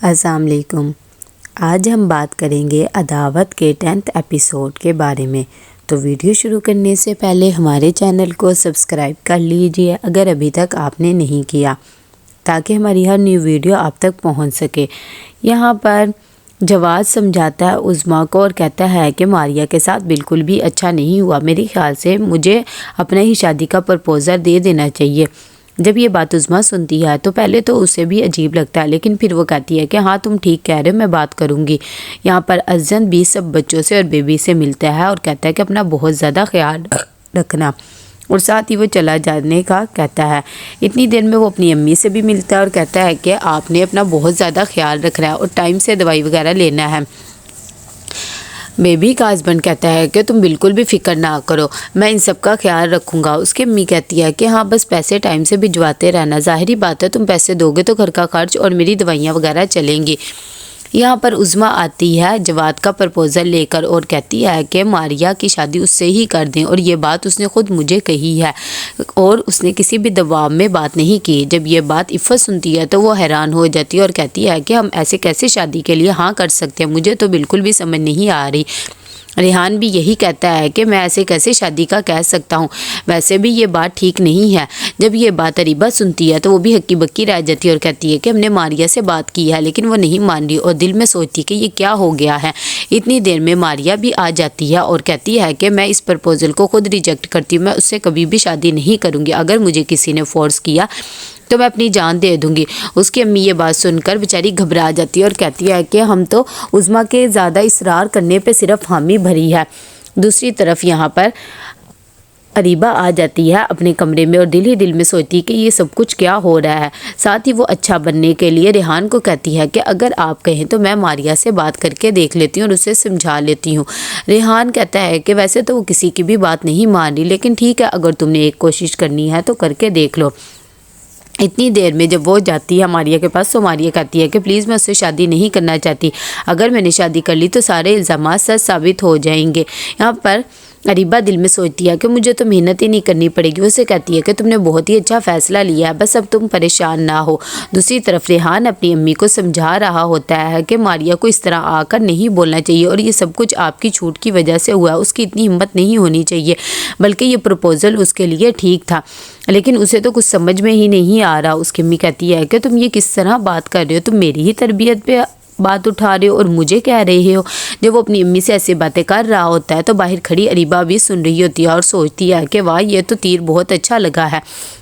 السلام علیکم۔ آج ہم بات کریں گے عداوت کے 10th ایپیسوڈ کے بارے میں۔ تو ویڈیو شروع کرنے سے پہلے ہمارے چینل کو سبسکرائب کر لیجئے اگر ابھی تک آپ نے نہیں کیا، تاکہ ہماری ہر نیو ویڈیو آپ تک پہنچ سکے۔ یہاں پر جواد سمجھاتا ہے عظمیٰ کو اور کہتا ہے کہ ماریہ کے ساتھ بالکل بھی اچھا نہیں ہوا، میرے خیال سے مجھے اپنا ہی شادی کا پرپوزل دے دینا چاہیے۔ جب یہ بات عظمیٰ سنتی ہے تو پہلے تو اسے بھی عجیب لگتا ہے، لیکن پھر وہ کہتی ہے کہ ہاں تم ٹھیک کہہ رہے ہو، میں بات کروں گی۔ یہاں پر ازن بھی سب بچوں سے اور بیبی سے ملتا ہے اور کہتا ہے کہ اپنا بہت زیادہ خیال رکھنا، اور ساتھ ہی وہ چلا جانے کا کہتا ہے۔ اتنی دیر میں وہ اپنی امی سے بھی ملتا ہے اور کہتا ہے کہ آپ نے اپنا بہت زیادہ خیال رکھنا ہے اور ٹائم سے دوائی وغیرہ لینا ہے۔ بیبی کا ہسبینڈ کہتا ہے کہ تم بالکل بھی فکر نہ کرو، میں ان سب کا خیال رکھوں گا۔ اس کی امی کہتی ہے کہ ہاں بس پیسے ٹائم سے بھجواتے رہنا، ظاہری بات ہے تم پیسے دو گے تو گھر کا خرچ اور میری دوائیاں وغیرہ چلیں گی۔ یہاں پر عظمیٰ آتی ہے جواد کا پرپوزل لے کر اور کہتی ہے کہ ماریہ کی شادی اس سے ہی کر دیں، اور یہ بات اس نے خود مجھے کہی ہے اور اس نے کسی بھی دباؤ میں بات نہیں کی۔ جب یہ بات عفت سنتی ہے تو وہ حیران ہو جاتی ہے اور کہتی ہے کہ ہم ایسے کیسے شادی کے لیے ہاں کر سکتے ہیں، مجھے تو بالکل بھی سمجھ نہیں آ رہی۔ ریحان بھی یہی کہتا ہے کہ میں ایسے کیسے شادی کا کہہ سکتا ہوں، ویسے بھی یہ بات ٹھیک نہیں ہے۔ جب یہ بات اریبہ سنتی ہے تو وہ بھی ہکی بکی رہ جاتی ہے اور کہتی ہے کہ ہم نے ماریہ سے بات کی ہے لیکن وہ نہیں مان رہی، اور دل میں سوچتی کہ یہ کیا ہو گیا ہے۔ اتنی دیر میں ماریہ بھی آ جاتی ہے اور کہتی ہے کہ میں اس پرپوزل کو خود ریجیکٹ کرتی ہوں، میں اس سے کبھی بھی شادی نہیں کروں گی، اگر مجھے کسی نے فورس کیا تو میں اپنی جان دے دوں گی۔ اس کی امی یہ بات سن کر بیچاری گھبرا جاتی ہے اور کہتی ہے کہ ہم تو عظمیٰ کے زیادہ اصرار کرنے پہ صرف حامی بھری ہے۔ دوسری طرف یہاں پر اریبہ آ جاتی ہے اپنے کمرے میں اور دل ہی دل میں سوچتی کہ یہ سب کچھ کیا ہو رہا ہے۔ ساتھ ہی وہ اچھا بننے کے لیے ریحان کو کہتی ہے کہ اگر آپ کہیں تو میں ماریہ سے بات کر کے دیکھ لیتی ہوں اور اسے سمجھا لیتی ہوں۔ ریحان کہتا ہے کہ ویسے تو وہ کسی کی بھی بات نہیں مان رہی، لیکن ٹھیک ہے اگر تم نے ایک کوشش کرنی ہے تو کر کے دیکھ لو۔ اتنی دیر میں جب وہ جاتی ہے ماریہ کے پاس تو ماریہ کہتی ہے کہ پلیز میں اس سے شادی نہیں کرنا چاہتی، اگر میں نے شادی کر لی تو سارے الزامات سچ ثابت ہو جائیں گے۔ یہاں پر اریبہ دل میں سوچتی ہے کہ مجھے تو محنت ہی نہیں کرنی پڑے گی۔ اسے کہتی ہے کہ تم نے بہت ہی اچھا فیصلہ لیا ہے، بس اب تم پریشان نہ ہو۔ دوسری طرف ریحان اپنی امی کو سمجھا رہا ہوتا ہے کہ ماریہ کو اس طرح آ کر نہیں بولنا چاہیے اور یہ سب کچھ آپ کی چھوٹ کی وجہ سے ہوا ہے، اس کی اتنی ہمت نہیں ہونی چاہیے، بلکہ یہ پروپوزل اس کے لیے ٹھیک تھا، لیکن اسے تو کچھ سمجھ میں ہی نہیں آ رہا۔ اس کی امی کہتی ہے کہ تم یہ کس طرح بات کر رہے ہو، تم میری ہی تربیت پہ بات اٹھا رہے ہو اور مجھے کہہ رہے ہو۔ جب وہ اپنی امی سے ایسی باتیں کر رہا ہوتا ہے تو باہر کھڑی اریبہ بھی سن رہی ہوتی ہے اور سوچتی ہے کہ واہ یہ تو تیر بہت اچھا لگا ہے۔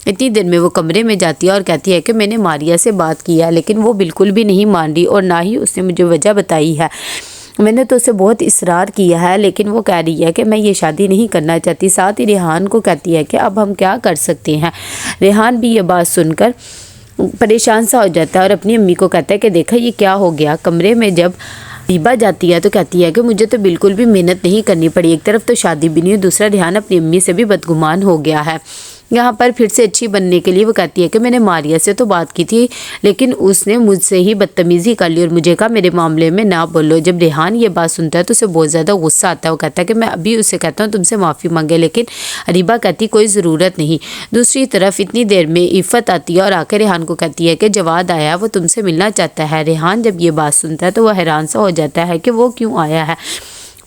اتنی دیر میں وہ کمرے میں جاتی ہے اور کہتی ہے کہ میں نے ماریہ سے بات کی ہے لیکن وہ بالکل بھی نہیں مان رہی اور نہ ہی اس نے مجھے وجہ بتائی ہے۔ میں نے تو اسے بہت اصرار کیا ہے لیکن وہ کہہ رہی ہے کہ میں یہ شادی نہیں کرنا چاہتی۔ ساتھ ہی ریحان کو کہتی ہے کہ اب ہم کیا کر سکتے ہیں۔ ریحان بھی یہ بات سن کر پریشان سا ہو جاتا ہے اور اپنی امی کو کہتا ہے کہ دیکھا یہ کیا ہو گیا۔ کمرے میں جب اریبہ جاتی ہے تو کہتی ہے کہ مجھے تو بالکل بھی محنت نہیں کرنی پڑی، ایک طرف تو شادی بھی نہیں ہے، دوسرا ریحان اپنی امی سے بھی بدگمان ہو گیا ہے۔ یہاں پر پھر سے اچھی بننے کے لیے وہ کہتی ہے کہ میں نے ماریہ سے تو بات کی تھی لیکن اس نے مجھ سے ہی بدتمیزی کر لی اور مجھے کہا میرے معاملے میں نہ بولو۔ جب ریحان یہ بات سنتا ہے تو اسے بہت زیادہ غصہ آتا ہے، وہ کہتا ہے کہ میں ابھی اسے کہتا ہوں تم سے معافی مانگے، لیکن اریبہ کہتی کوئی ضرورت نہیں۔ دوسری طرف اتنی دیر میں عفت آتی ہے اور آ کے ریحان کو کہتی ہے کہ جواد آیا ہے، وہ تم سے ملنا چاہتا ہے۔ ریحان جب یہ بات سنتا ہے تو وہ حیران سا ہو جاتا ہے کہ وہ کیوں آیا ہے،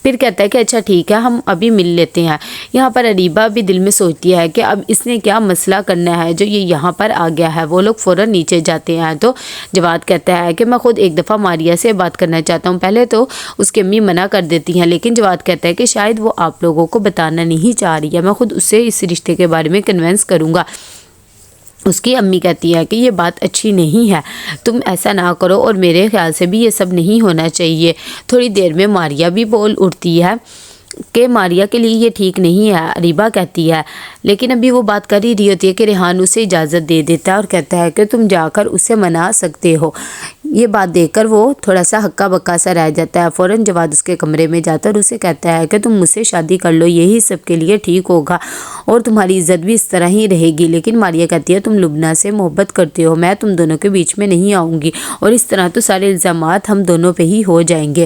پھر کہتا ہے کہ اچھا ٹھیک ہے ہم ابھی مل لیتے ہیں۔ یہاں پر اریبہ بھی دل میں سوچتی ہے کہ اب اس نے کیا مسئلہ کرنا ہے جو یہ یہاں پر آ گیا ہے۔ وہ لوگ فوراً نیچے جاتے ہیں تو جواد کہتا ہے کہ میں خود ایک دفعہ ماریہ سے بات کرنا چاہتا ہوں۔ پہلے تو اس کی امی منع کر دیتی ہیں لیکن جواد کہتا ہے کہ شاید وہ آپ لوگوں کو بتانا نہیں چاہ رہی ہے، میں خود اس سے اس رشتے کے بارے میں کنونس کروں گا۔ اس کی امی کہتی ہے کہ یہ بات اچھی نہیں ہے، تم ایسا نہ کرو اور میرے خیال سے بھی یہ سب نہیں ہونا چاہیے۔ تھوڑی دیر میں ماریہ بھی بول اٹھتی ہے کہ ماریہ کے لیے یہ ٹھیک نہیں ہے۔ اریبہ کہتی ہے لیکن ابھی وہ بات کر ہی رہی ہوتی ہے کہ ریحان اسے اجازت دے دیتا ہے اور کہتا ہے کہ تم جا کر اسے منا سکتے ہو۔ یہ بات دیکھ کر وہ تھوڑا سا ہکا بکا سا رہ جاتا ہے۔ فوراً جواد اس کے کمرے میں جاتا ہے اور اسے کہتا ہے کہ تم مجھ سے شادی کر لو، یہی سب کے لیے ٹھیک ہوگا اور تمہاری عزت بھی اس طرح ہی رہے گی۔ لیکن ماریہ کہتی ہے تم لبنہ سے محبت کرتے ہو، میں تم دونوں کے بیچ میں نہیں آؤں گی اور اس طرح تو سارے الزامات ہم دونوں پہ ہی ہو جائیں گے۔